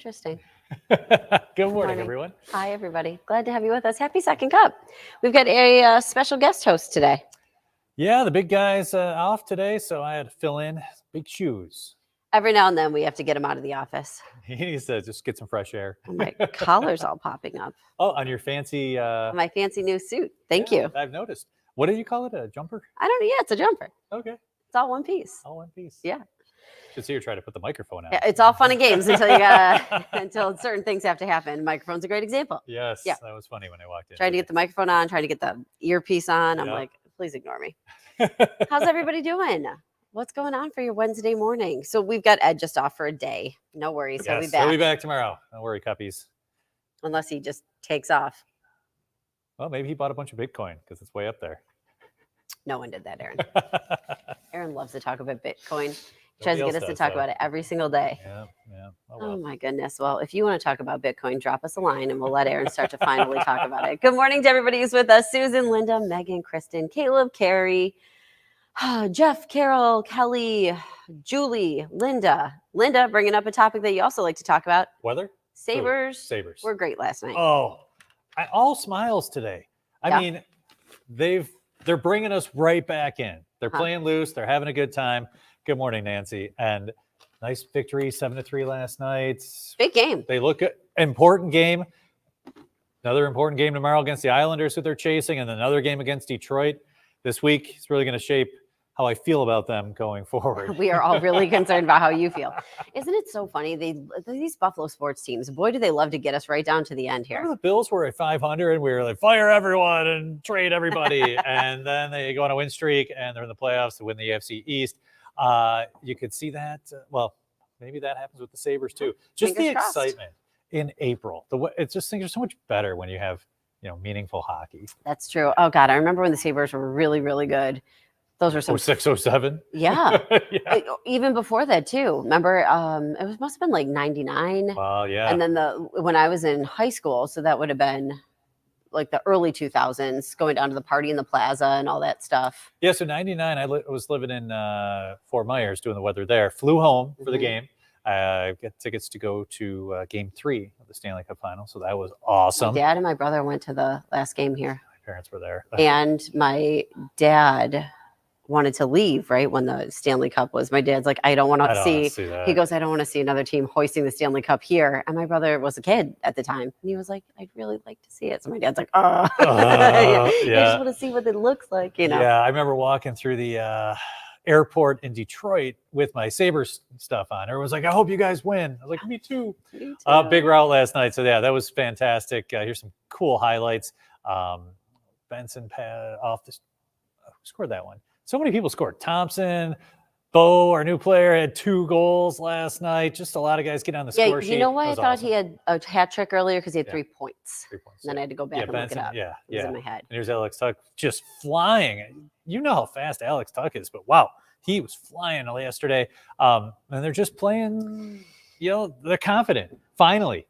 interesting. Good morning, everyone. Hi, everybody. Glad to have you with us. Happy Second Cup. We've got a special guest host today. Yeah, the big guy's off today, so I had to fill in. Big shoes. Every now and then we have to get him out of the office. He needs to just get some fresh air. Oh, my collar's all popping up. Oh, on your fancy... My fancy new suit. Thank you. I've noticed. What do you call it? A jumper? I don't know. Yeah, it's a jumper. Okay. It's all one piece. All one piece. Yeah. Should see her try to put the microphone out. Yeah, it's all fun and games until you gotta until certain things have to happen. Microphone's a great example. Yes. Yeah. That was funny when I walked in. Trying to get the microphone on, trying to get the earpiece on. I'm like, please ignore me. How's everybody doing? What's going on for your Wednesday morning? So we've got Ed just off for a day. No worries. Yes, He'll be back. He'll be back tomorrow. Don't worry, Cuppies. Unless he just takes off. Well, maybe he bought a bunch of Bitcoin because it's way up there. No one did that, Aaron. Aaron loves to talk about Bitcoin. He tries to get us to talk about it every single day. Yeah. Oh, my goodness. Well, if you want to talk about Bitcoin, drop us a line and we'll let Aaron start to finally talk about it. Good morning to everybody who's with us. Susan, Linda, Megan, Kristen, Caleb, Carrie, Jeff, Carol, Kelly, Julie, Linda. Linda, bringing up a topic that you also like to talk about. Weather? Sabres. Sabres. Were great last night. Oh, all smiles today. I mean, they're bringing us right back in. They're playing loose. They're having a good time. Good morning, Nancy. And nice victory, 7-3 last night. Big game. They look good. Important game. Another important game tomorrow against the Islanders who they're chasing, and another game against Detroit this week. It's really going to shape how I feel about them going forward. We are all really concerned about how you feel. Isn't it so funny? These Buffalo sports teams, boy, do they love to get us right down to the end here. The Bills were at 500, and we were like, fire everyone and trade everybody. And then they go on a win streak, and they're in the playoffs to win the AFC East. You could see that. Well, maybe that happens with the Sabres too. Just the excitement in April. It's just things are so much better when you have meaningful hockey. That's true. Oh God, I remember when the Sabres were really, really good. Those were some 06, 07. Yeah. Even before that too. Remember, it must have been like 99. Well, yeah. And then when I was in high school, so that would have been like the early 2000s, going down to the party in the plaza and all that stuff. Yeah, so 99, I was living in Fort Myers doing the weather there. Flew home for the game. I got tickets to go to Game 3 of the Stanley Cup Final, so that was awesome. My dad and my brother went to the last game here. My parents were there. And my dad wanted to leave right when the Stanley Cup was. My dad's like, I don't want to see that. He goes, I don't want to see another team hoisting the Stanley Cup here. And my brother was a kid at the time, and he was like, I'd really like to see it. So my dad's like, I just want to see what it looks like, Yeah, I remember walking through the airport in Detroit with my Sabres stuff on. Everyone's like, I hope you guys win. I was like, me too. Big route last night. So yeah, that was fantastic. Here's some cool highlights. Benson off the who scored that one? So many people scored. Thompson, Bo, our new player, had 2 goals last night. Just a lot of guys getting on the score sheet. You know why I thought he had a hat trick earlier? Because he had 3 points. 3 points. And then I had to go back and Benson, look it up. It was in my head. And here's Alex Tuch just flying. You know how fast Alex Tuch is, but wow, he was flying yesterday. And they're just playing, they're confident. Finally.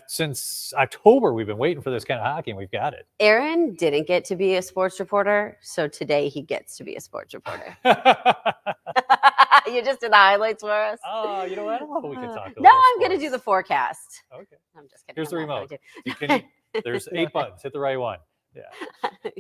Since October, we've been waiting for this kind of hockey, and we've got it. Aaron didn't get to be a sports reporter, so today he gets to be a sports reporter. You just did the highlights for us. Oh, you know what? I don't know if we can talk. No, I'm going to do the forecast. Okay. I'm just kidding. Here's the remote. There's 8 buttons. Hit the right one. Yeah.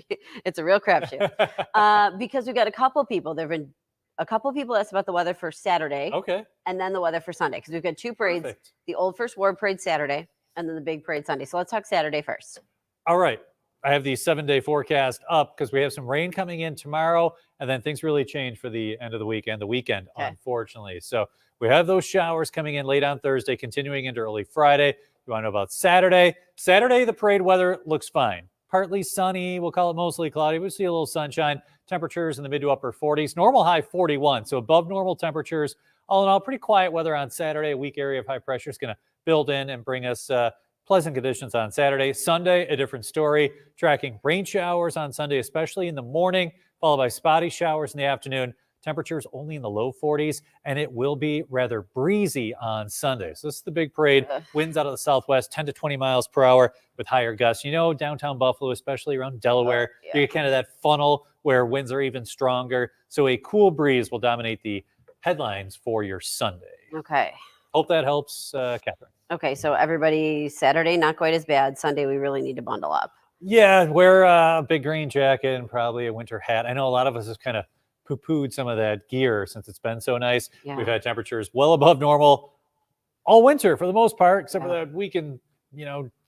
It's a real crapshoot. Because we've got a couple people. There have been a couple people asked about the weather for Saturday. Okay. And then the weather for Sunday. Because we've got 2 parades. Perfect. The Old First Ward Parade Saturday, and then the big parade Sunday. So let's talk Saturday first. All right. I have the 7-day forecast up because we have some rain coming in tomorrow, and then things really change for the end of the weekend, unfortunately. So we have those showers coming in late on Thursday, continuing into early Friday. You want to know about Saturday? Saturday, the parade weather looks fine. Partly sunny. We'll call it mostly cloudy. We'll see a little sunshine. Temperatures in the mid to upper 40s. Normal high 41. So above normal temperatures. All in all, pretty quiet weather on Saturday. A weak area of high pressure is going to build in and bring us pleasant conditions on Saturday. Sunday, a different story. Tracking rain showers on Sunday, especially in the morning, followed by spotty showers in the afternoon. Temperatures only in the low 40s, and it will be rather breezy on Sunday. So this is the big parade. Winds out of the southwest, 10 to 20 miles per hour with higher gusts. Downtown Buffalo, especially around Delaware, you get kind of that funnel where winds are even stronger. So a cool breeze will dominate the headlines for your Sunday. Okay. Hope that helps, Catherine. Okay, so everybody, Saturday not quite as bad. Sunday we really need to bundle up. Yeah, wear a big green jacket and probably a winter hat. I know a lot of us have kind of poo-pooed some of that gear since it's been so nice. Yeah. We've had temperatures well above normal all winter for the most part, except for Yeah. that week in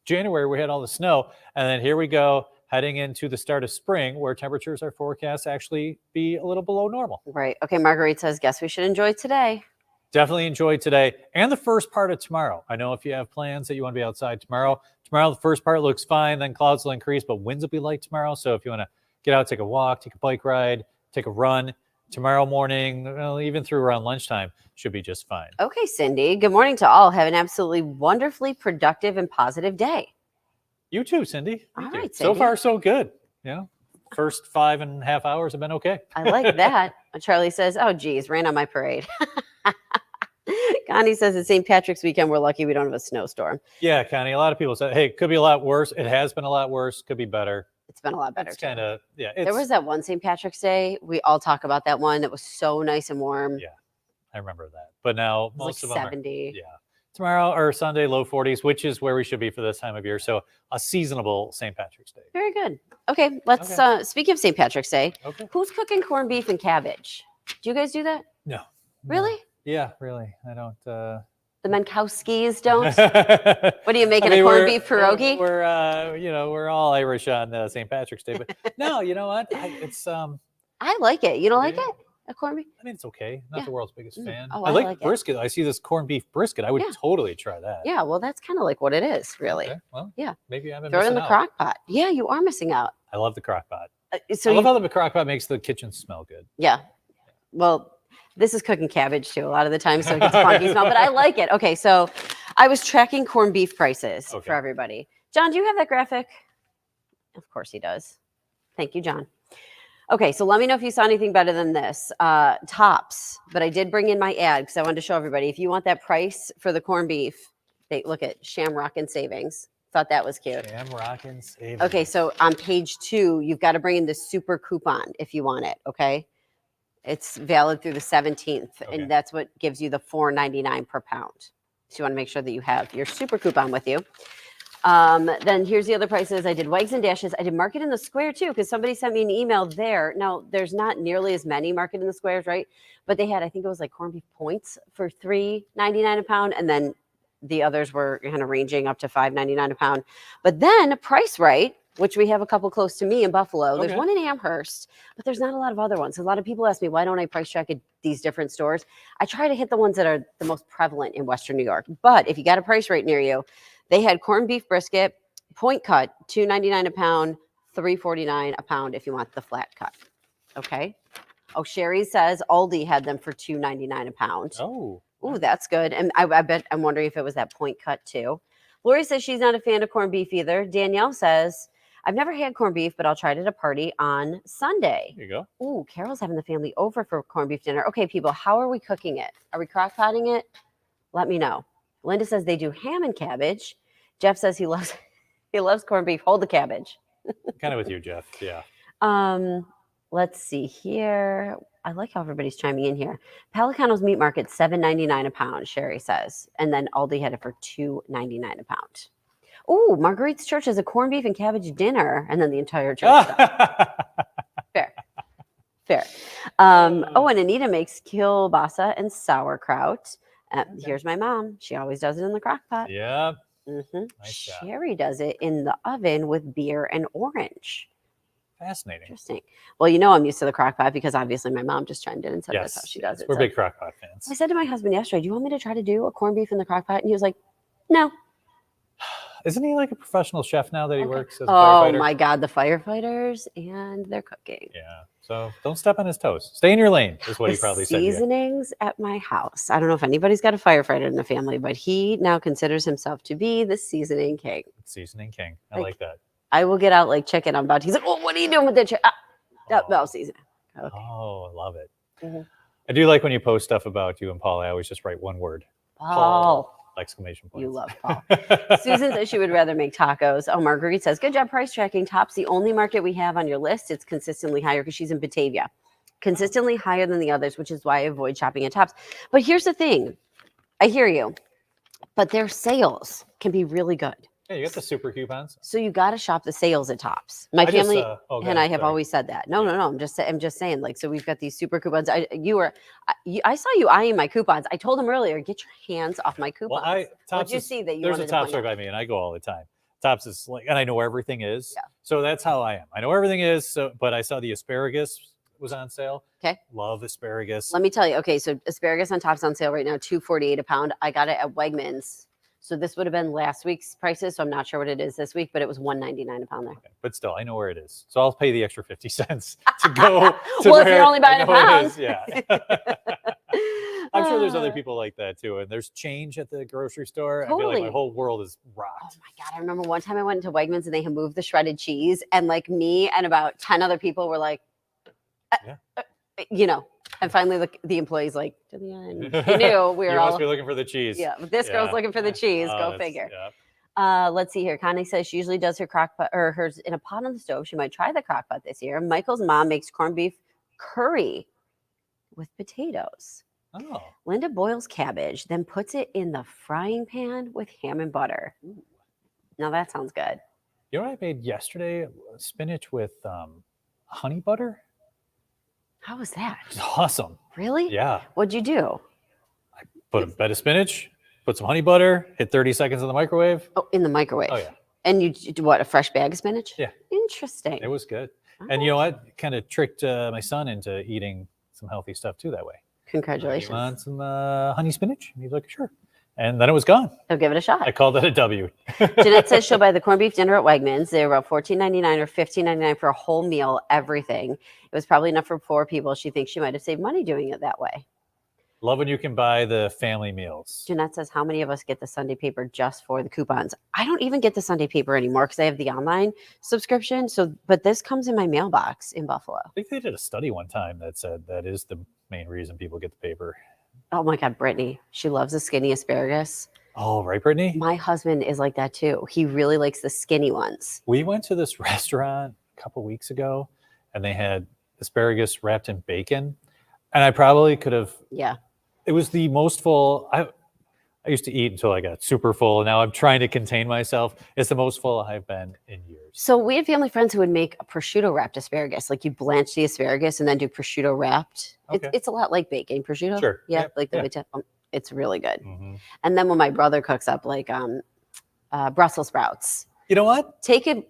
January we had all the snow, and then here we go heading into the start of spring where temperatures are forecast to actually be a little below normal. Right. Okay, Marguerite says, guess we should enjoy today. Definitely enjoy today and the first part of tomorrow. I know if you have plans that you want to be outside tomorrow, the first part looks fine, then clouds will increase, but winds will be light tomorrow. So if you want to get out, take a walk, take a bike ride, take a run tomorrow morning, even through around lunchtime, should be just fine. Okay, Cindy. Good morning to all. Have an absolutely wonderfully productive and positive day. You too, Cindy. All Thank you. right, So Cindy. far, so good. First 5.5 hours have been okay. I like that. Charlie says, oh, geez, rain on my parade. Connie says it's St. Patrick's weekend. We're lucky we don't have a snowstorm. Yeah, Connie, a lot of people said, hey, it could be a lot worse. It has been a lot worse. Could be better. It's been a lot better. It's kind of, yeah. There was that one St. Patrick's Day. We all talk about that one. That was so nice and warm. Yeah, I remember that. But now It was most like of them 70. are, yeah. Tomorrow or Sunday, low 40s, which is where we should be for this time of year. So a seasonable St. Patrick's Day. Very good. Okay, let's speak of St. Patrick's Day. Okay. Who's cooking corned beef and cabbage? Do you guys do that? No. Really? Yeah, really. I don't. The Menkowskis don't? What are you making, a corned beef pierogi? We're all Irish on St. Patrick's Day, but no, you know what? I like it. You don't like it? A corned beef? I mean, it's okay. Not the world's biggest fan. Oh, I like it. brisket. I see this corned beef brisket. I would totally try that. Yeah, well, that's kind of like what it is, really. Okay, well, yeah. Maybe I'm Throw it in the crock pot. Yeah, you are missing out. I love the crock pot. I So love how the crock pot makes the kitchen smell good. Yeah. Well, this is cooking cabbage too a lot of the time, so it gets funky smell, but I like it. Okay, so I was tracking corned beef prices for everybody. John, do you have that graphic? Of course he does. Thank you, John. Okay, so let me know if you saw anything better than this. Tops, but I did bring in my ad because I wanted to show everybody. If you want that price for the corned beef, look at Shamrock and Savings. Thought that was cute. Shamrock and Savings. Okay, so on page 2, you've got to bring in the super coupon if you want it, okay? It's valid through the 17th, and that's what gives you the $4.99 per pound. So you want to make sure that you have your super coupon with you. Then here's the other prices. I did Wags and Dashes. I did Market in the Square too, because somebody sent me an email there. Now, there's not nearly as many Market in the Squares, right? But they had, I think it was like corned beef points for $3.99 a pound, and then the others were kind of ranging up to $5.99 a pound. But then Price Right, which we have a couple close to me in Buffalo. There's one in Amherst, but there's not a lot of other ones. A lot of people ask me, why don't I price check at these different stores? I try to hit the ones that are the most prevalent in Western New York. But if you got a Price Right near you, they had corned beef brisket, point cut, $2.99 a pound, $3.49 a pound if you want the flat cut. Okay. Oh, Sherry says Aldi had them for $2.99 a pound. Oh. Ooh, that's good. And I bet I'm wondering if it was that point cut too. Lori says she's not a fan of corned beef either. Danielle says, I've never had corned beef, but I'll try it at a party on Sunday. There you go. Ooh, Carol's having the family over for corned beef dinner. Okay, people, how are we cooking it? Are we crock potting it? Let me know. Linda says they do ham and cabbage. Jeff says he loves corned beef. Hold the cabbage. Kind of with you, Jeff. Yeah. Let's see here. I like how everybody's chiming in here. Pelicano's Meat Market, $7.99 a pound, Sherry says. And then Aldi had it for $2.99 a pound. Oh, Marguerite's Church has a corned beef and cabbage dinner. And then the entire church stuff. Fair. Oh, and Anita makes kielbasa and sauerkraut. Here's my mom. She always does it in the crock pot. Yeah. Mm-hmm. Nice Sherry does it in the oven with beer and orange. Fascinating. Interesting. Well, you know I'm used to the crock pot because obviously my mom just chimed in and said that's how she does it. We're big crock pot fans. I said to my husband yesterday, do you want me to try to do a corned beef in the crock pot? And he was like, no. Isn't he like a professional chef now that he works as a firefighter? Oh my God, the firefighters and their cooking. Yeah. So don't step on his toes. Stay in your lane is what he probably said. Seasonings at my house. I don't know if anybody's got a firefighter in the family, but he now considers himself to be the seasoning king. Seasoning king. I like that. I will get out like chicken. I'm about to. He's like, oh, what are you doing with that chicken? Well, seasoning. Okay. Oh, I love it. Mm-hmm. I do like when you post stuff about you and Paul. I always just write one word. Paul. Exclamation point. You love Paul. Susan says she would rather make tacos. Oh, Marguerite says, good job price tracking. Top's the only market we have on your list. It's consistently higher because she's in Batavia. Consistently higher than the others, which is why I avoid shopping at Tops. But here's the thing. I hear you. but their sales can be really good. Yeah, you got the super coupons. So you got to shop the sales at Tops. My I just, family oh, and I have sorry. always said that. No, Yeah. no, no. I'm just saying. Like, so we've got these super coupons. I saw you eyeing my coupons. I told them earlier, get your hands off my coupons. Well, What'd you see that you there's a wanted to Tops point right out? by me, and I go all the time. Tops is like, and I know where everything is. Yeah. So that's how I am. I know where everything is. So, but I saw the asparagus was on sale. Okay. Love asparagus. Let me tell you. Okay, so asparagus on Tops on sale right now, $2.48 a pound. I got it at Wegmans. So this would have been last week's prices. So I'm not sure what it is this week, but it was $1.99 a pound there. Okay. But still, I know where it is. So I'll pay the extra 50 cents to go to well, if you're only buying a pound. Yeah. I'm sure there's other people like that too. And there's change at the grocery store. Totally. I feel like my whole world is Oh rocked. my God. I remember one time I went into Wegmans and they had moved the shredded cheese. And like me and about 10 other people were like, you know, and finally the employee's like, to the end. He knew we were You all. must be looking for the cheese. Yeah, this girl's looking for the cheese. Go figure. Yeah. Let's see here. Connie says she usually does her crock pot or hers in a pot on the stove. She might try the crock pot this year. Michael's mom makes corned beef curry with potatoes. Oh. Linda boils cabbage, then puts it in the frying pan with ham and butter. Ooh. Now that sounds good. You know what I made yesterday? Spinach with honey butter. How was that? It's awesome. Really? Yeah. What'd you do? I put a bed of spinach, put some honey butter, hit 30 seconds in the microwave. Oh, in the microwave. Oh, yeah. And you do what? A fresh bag of spinach? Yeah. Interesting. It was good. And you know what? Kind of tricked my son into eating some healthy stuff too that way. Congratulations. You want some honey spinach? And he's like, sure. And then it was gone. He'll give it a shot. I called that a W. Jeanette says she'll buy the corned beef dinner at Wegmans. They were about $14.99 or $15.99 for a whole meal, everything. It was probably enough for 4 people. She thinks she might have saved money doing it that way. Love when you can buy the family meals. Jeanette says, how many of us get the Sunday paper just for the coupons? I don't even get the Sunday paper anymore because I have the online subscription. So, but this comes in my mailbox in Buffalo. I think they did a study one time that said that is the main reason people get the paper. Oh my God, Brittany. She loves the skinny asparagus. Oh, right, Brittany? My husband is like that too. He really likes the skinny ones. We went to this restaurant a couple weeks ago and they had asparagus wrapped in bacon. And I probably could have. Yeah. It was the most full. I used to eat until I got super full. And now I'm trying to contain myself. It's the most full I've been in years. So we had family friends who would make a prosciutto wrapped asparagus. Like you blanch the asparagus and then do prosciutto wrapped. Okay. It's a lot like bacon prosciutto. Sure. Yeah. Yep. Like the Yeah. way it's really good. Mm-hmm. And then when my brother cooks up like Brussels sprouts, you know what? take a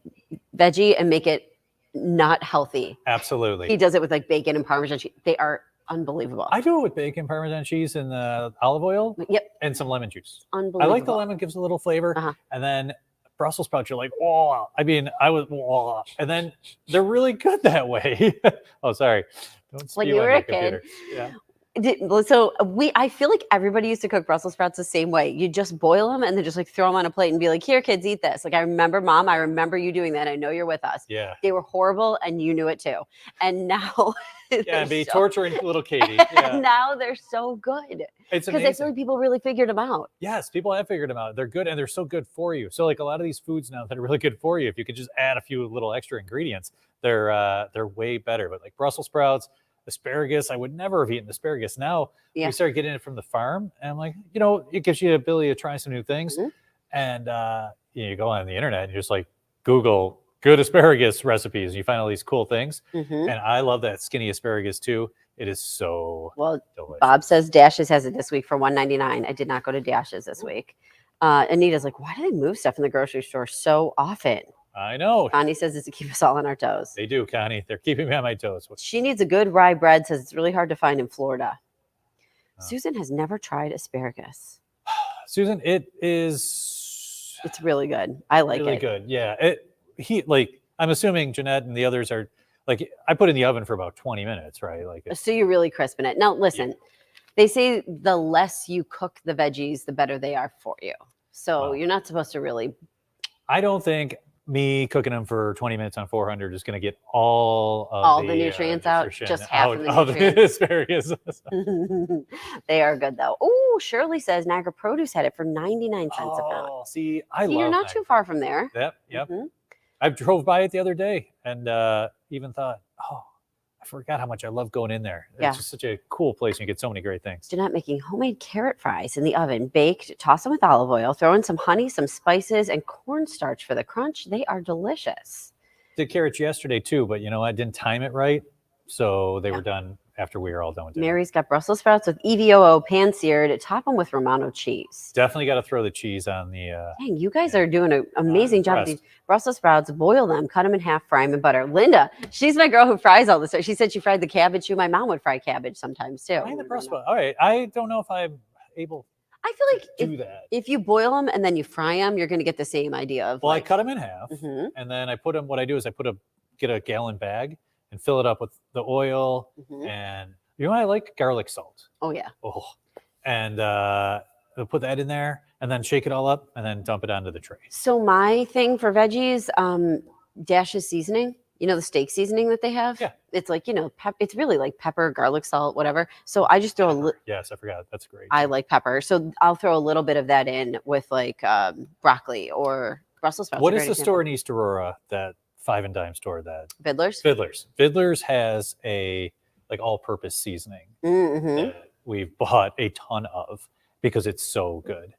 veggie and make it not healthy. Absolutely. He does it with like bacon and Parmesan cheese. They are unbelievable. I do it with bacon, Parmesan cheese, and olive oil. Yep. And some lemon juice. Unbelievable. I like the lemon, gives a little flavor. Uh-huh. And then Brussels sprouts, you're like, oh, I mean, and then they're really good that way. Oh, sorry. Don't Like spew you on were my a kid. computer. Yeah. So I feel like everybody used to cook Brussels sprouts the same way. You just boil them and then just like throw them on a plate and be like, here, kids, eat this. Like, I remember, Mom, I remember you doing that. I know you're with us. Yeah. They were horrible and you knew it too. And now Yeah, and be torturing little Katie. Yeah. And now they're so good. It's because I feel like people really figured them out. Yes, people have figured them out. They're good and they're so good for you. So like a lot of these foods now that are really good for you, if you could just add a few little extra ingredients, they're way better. But like Brussels sprouts, asparagus, I would never have eaten asparagus. Now we start getting it from the farm, and I'm like, it gives you the ability to try some new things. Mm-hmm. And you go on the internet and you just like Google good asparagus recipes, and you find all these cool things. Mm-hmm. And I love that skinny asparagus too. It is so delicious. Bob says Dash's has it this week for $1.99. I did not go to Dash's this week. Anita's like, why do they move stuff in the grocery store so often? I know. Connie says it's to keep us all on our toes. They do, Connie. They're keeping me on my toes. She needs a good rye bread. Says it's really hard to find in Florida. Oh. Susan has never tried asparagus. Susan, it's really good. I like really it. Really good. Yeah. I'm assuming Jeanette and the others are like, I put it in the oven for about 20 minutes, right? So you're really crisping it. Now, listen, They say the less you cook the veggies, the better they are for you. So you're not supposed to really. I don't think me cooking them for 20 minutes on 400 is going to get all the nutrients out, just half of the nutrients. Asparagus. They are good though. Oh, Shirley says Niagara Produce had it for 99 cents a pound. See, love you're not too far from there. Yep. Mm-hmm. I drove by it the other day and even thought, I forgot how much I love going in there. Yeah. It's just such a cool place. And you get so many great things. Jeanette making homemade carrot fries in the oven, baked, toss them with olive oil, throw in some honey, some spices, and cornstarch for the crunch. They are delicious. Did carrots yesterday too, but I didn't time it right. So they were done after we were all done with dinner. Mary's got Brussels sprouts with EVOO pan-seared. Top them with Romano cheese. Definitely got to throw the cheese on the... Dang, you guys are doing an amazing job with these Brussels sprouts. Boil them, cut them in half, fry them in butter. Linda, she's my girl who fries all this. She said she fried the cabbage too. My mom would fry cabbage sometimes too. The Brussels sprouts. All right. I don't know if I'm able... I feel like if you boil them and then you fry them, you're going to get the same idea of. Well, I cut them in half, and then I put them. What I do is get a gallon bag and fill it up with the oil, and I like garlic salt. Oh yeah. Oh, and I'll put that in there, and then shake it all up, and then dump it onto the tray. So my thing for veggies, Dash's seasoning. The steak seasoning that they have? Yeah. It's like, it's really like pepper, garlic, salt, whatever. So I just throw a little. Yes, I forgot. That's great. I like pepper. So I'll throw a little bit of that in with like broccoli or Brussels sprouts. What is the store in East Aurora, that 5 and Dime store that? Fiddler's? Fiddler's has a like all-purpose seasoning that we've bought a ton of because it's so good.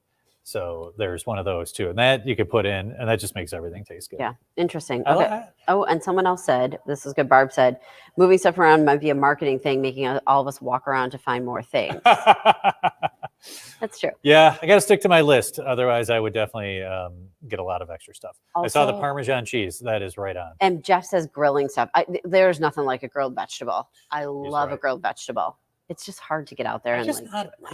So there's one of those too, and that you could put in, and that just makes everything taste good. Yeah, interesting. Okay. Oh, and someone else said, this is good. Barb said, moving stuff around might be a marketing thing, making all of us walk around to find more things. That's true. Yeah, I got to stick to my list. Otherwise, I would definitely get a lot of extra stuff. Also, I saw the Parmesan cheese. That is right on. And Jeff says grilling stuff. There's nothing like a grilled vegetable. I love a grilled vegetable. It's just hard to get out there.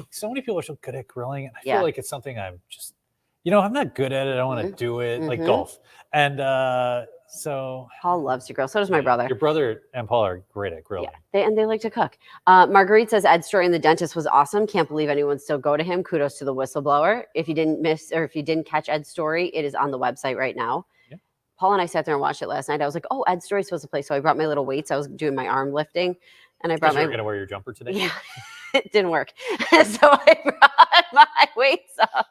So many people are so good at grilling, and I feel like it's something I'm just, I'm not good at it. I want to do it like golf. And so Paul loves to grill. So does my brother. Your brother and Paul are great at grilling. Yeah, they like to cook. Marguerite says Ed's story in the dentist was awesome. Can't believe anyone still go to him. Kudos to the whistleblower. If you didn't catch Ed's story, it is on the website right now. Yeah. Paul and I sat there and watched it last night. I was like, oh, Ed's story is supposed to play. So I brought my little weights. I was doing my arm lifting. And I brought You're going to wear your jumper today? Yeah, it didn't work. So I brought my weights up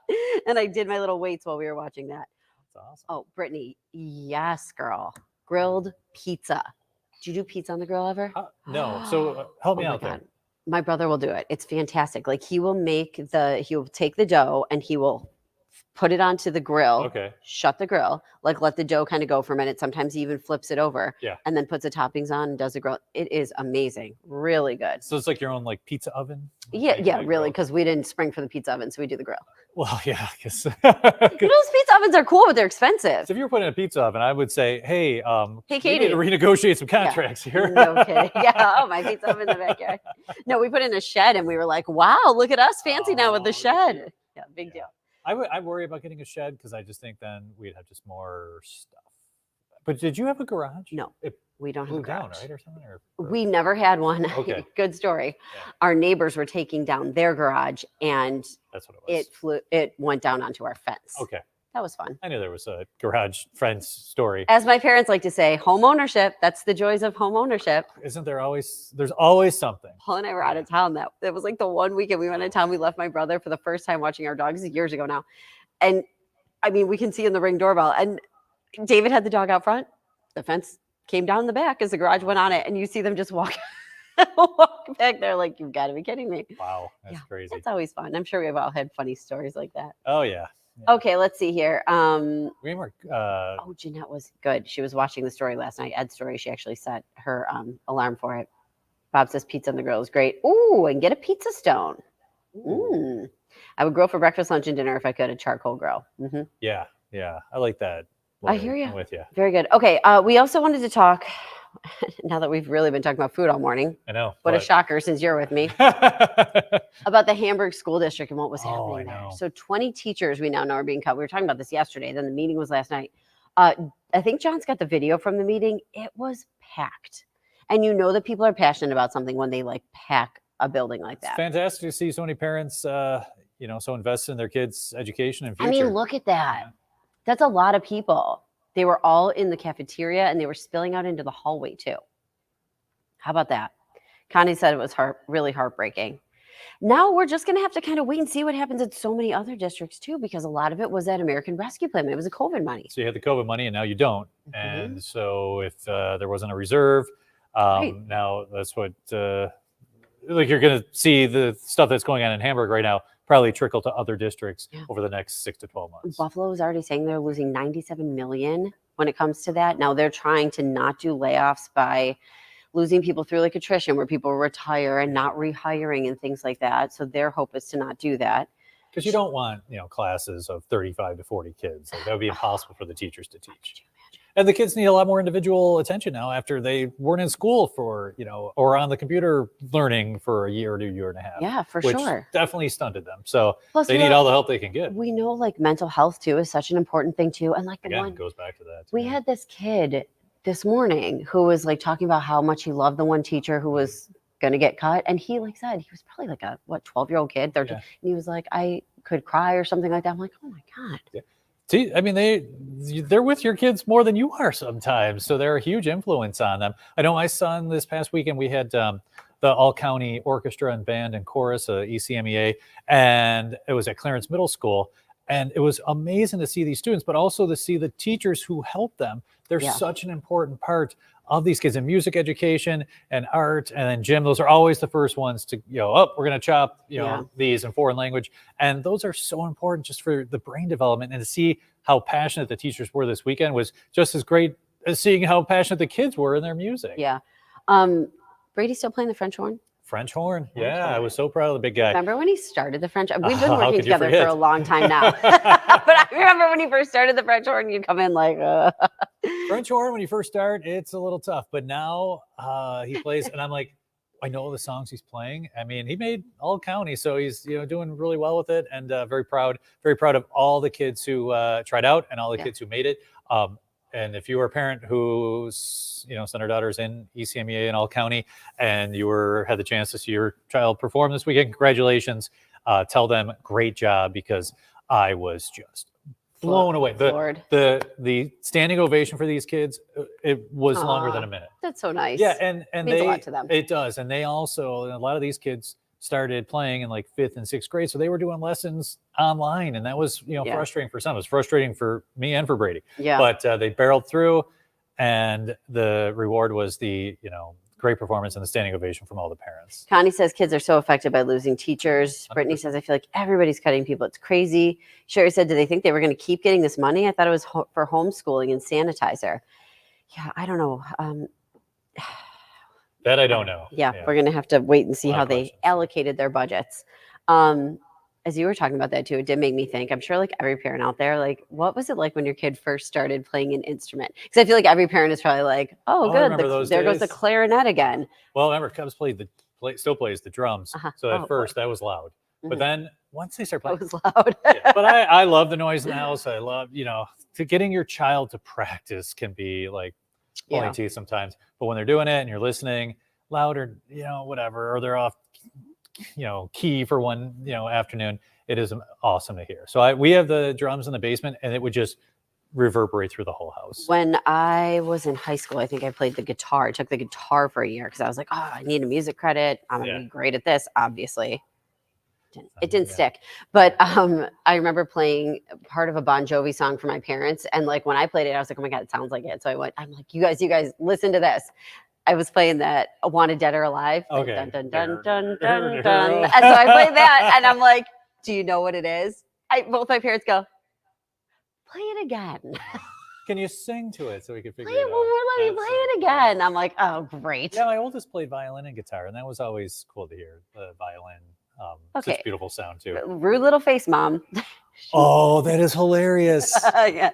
and I did my little weights while we were watching that. That's awesome. Oh, Brittany. Yes, girl. Grilled pizza. Did you do pizza on the grill ever? No. So help me out there. My brother will do it. It's fantastic. Like he'll take the dough and he will put it onto the grill. Okay. Shut the grill. Like let the dough kind of go for a minute. Sometimes he even flips it over. Yeah. And then puts the toppings on and does the grill. It is amazing. Really good. So it's like your own like pizza oven? Yeah, really. Because we didn't spring for the pizza oven, so we do the grill. Well, yeah. Those pizza ovens are cool, but they're expensive. So if you were putting a pizza oven, I would say, hey, Katie, we need to renegotiate some contracts here. No kidding. Yeah. Oh, my pizza oven in the backyard. No, we put in a shed and we were like, wow, look at us fancy now with the shed. Yeah, big deal. I worry about getting a shed because I just think then we'd have just more stuff. But did you have a garage? No, we don't have a garage. Down, right, or something? We never had one. Okay. Good story. Yeah. Our neighbors were taking down their garage, and that's what it was. It went down onto our fence. Okay. That was fun. I knew there was a garage fence story. As my parents like to say, home ownership. That's the joys of home ownership. Isn't there always? There's always something. Paul and I were out of town. That was like the one weekend we went in town. We left my brother for the first time watching our dogs years ago now. And I mean, we can see in the Ring doorbell. And David had the dog out front. The fence came down the back as the garage went on it. And you see them just walk back there like, you've got to be kidding me. Wow. That's crazy. It's always fun. I'm sure we've all had funny stories like that. Oh, yeah. Okay, let's see here. Jeanette was good. She was watching the story last night. Ed's story. She actually set her alarm for it. Bob says pizza on the grill is great. Ooh, and get a pizza stone. I would grill for breakfast, lunch, and dinner if I could. A charcoal grill. Mm-hmm. Yeah. I like that. I hear you. I'm with you. Very good. Okay, we also wanted to talk. Now that we've really been talking about food all morning. I know. What a shocker since you're with me. About the Hamburg School District and what was happening there. So 20 teachers we now know are being cut. We were talking about this yesterday. Then the meeting was last night. I think John's got the video from the meeting. It was packed. And you know that people are passionate about something when they like pack a building like that. It's fantastic to see so many parents, so invested in their kids' education and future. I mean, look at that. Yeah. That's a lot of people. They were all in the cafeteria and they were spilling out into the hallway too. How about that? Connie said it was really heartbreaking. Now we're just going to have to kind of wait and see what happens in so many other districts too, because a lot of it was that American Rescue Plan. It was the COVID money. So you had the COVID money and now you don't. Mm-hmm. And so if there wasn't a reserve, Right. Now that's what like you're going to see the stuff that's going on in Hamburg right now probably trickle to other districts over the next 6 to 12 months. Buffalo is already saying they're losing 97 million when it comes to that. Now they're trying to not do layoffs by losing people through like attrition, where people retire and not rehiring and things like that. So their hope is to not do that. Because you don't want, classes of 35 to 40 kids. Like, that would be impossible for the teachers to teach. And the kids need a lot more individual attention now after they weren't in school for, or on the computer learning for a year or 2 year and a half. Yeah, for which sure. Definitely stunted them. So Plus, they need all the help they can get. We know like mental health too is such an important thing too. And like it goes back to that. We had this kid this morning who was like talking about how much he loved the one teacher who was going to get cut. And he like said, he was probably like a 12-year-old kid, 13. And he was like, I could cry or something like that. I'm like, oh my God. Yeah. See, I mean, they're with your kids more than you are sometimes, so they're a huge influence on them. I know my son this past weekend, we had the all-county orchestra and band and chorus, ECMEA, and it was at Clarence Middle School, and it was amazing to see these students, but also to see the teachers who help them. They're such an important part of these kids in music education and art, and then gym. Those are always the first ones to, we're going to chop, these in foreign language. And those are so important just for the brain development. And to see how passionate the teachers were this weekend was just as great as seeing how passionate the kids were in their music. Yeah. Brady's still playing the French horn? French horn. Yeah, I was so proud of the big guy. Remember when he started the French? We've been working together for a long time now. But I remember when he first started the French horn, you'd come in like... French horn, when you first start, it's a little tough. But now he plays, and I'm like, I know the songs he's playing. I mean, he made all county, so he's doing really well with it, and very proud of all the kids who tried out and all the kids who made it. And if you were a parent who's, sent our daughters in ECMEA and all county, and you had the chance to see your child perform this weekend, congratulations. Tell them great job, because I was just blown away. The standing ovation for these kids, it was longer than a minute. That's so nice. Yeah, and it means a lot to them. It does. And they also, a lot of these kids started playing in like 5th and 6th grade, so they were doing lessons online, and that was frustrating for some. It was frustrating for me and for Brady. Yeah. But they barreled through, and the reward was the great performance and the standing ovation from all the parents. Connie says kids are so affected by losing teachers. 100%. Brittany says, I feel like everybody's cutting people. It's crazy. Sherry said, do they think they were going to keep getting this money? I thought it was for homeschooling and sanitizer. Yeah, I don't know. That I don't know. Yeah, we're going to have to wait and see how they allocated their budgets. As you were talking about that too, it did make me think, I'm sure like every parent out there, like, what was it like when your kid first started playing an instrument? Because I feel like every parent is probably like, oh good, there goes the clarinet again. Well, remember, Cubs still plays the drums. So at first that was loud. But then once they start playing, it was loud. But I love the noise in the house. I love, to getting your child to practice can be like pulling teeth sometimes. But when they're doing it and you're listening louder, whatever, or they're off, key for one, afternoon, it is awesome to hear. So we have the drums in the basement, and it would just reverberate through the whole house. When I was in high school, I think I played the guitar. I took the guitar for a year because I was like, oh, I need a music credit. I'm going to be great at this, obviously. It didn't stick. But I remember playing part of a Bon Jovi song for my parents. And like when I played it, I was like, oh my God, it sounds like it. So I'm like, you guys, listen to this. I was playing that Wanted Dead or Alive. Okay. Dun, dun, dun, dun, dun, dun. And so I played that, and I'm like, do you know what it is? Both my parents go, play it again. Can you sing to it so we can figure it out? Well, let me play it again. I'm like, oh, great. Yeah, my oldest played violin and guitar, and that was always cool to hear, the violin. Such beautiful sound, too. Rude little face, Mom. Oh, that is hilarious. Yeah.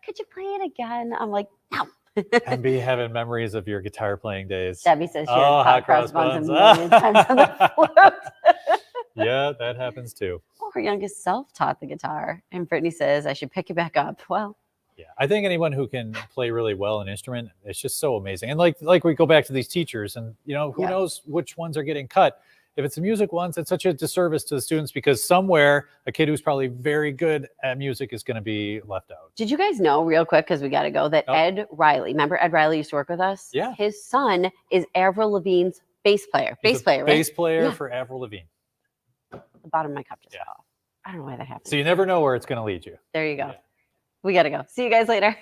Could you play it again? I'm like, no. And be having memories of your guitar playing days. Debbie says she had hot cross buns a million times on the flute. Yeah, that happens too. Well, her youngest self taught the guitar, and Brittany says I should pick it back up. Well, yeah, I think anyone who can play really well an instrument, it's just so amazing. And like we go back to these teachers, and who knows which ones are getting cut. If it's the music ones, it's such a disservice to the students, because somewhere a kid who's probably very good at music is going to be left out. Did you guys know, real quick, because we got to go, that Ed Riley, remember Ed Riley used to work with us? Yeah. His son is Avril Lavigne's bass player. Right? Bass player for Avril Lavigne. The bottom of my cup just fell off. I don't know why that happened. So you never know where it's going to lead you. There you go. Yeah. We got to go. See you guys later.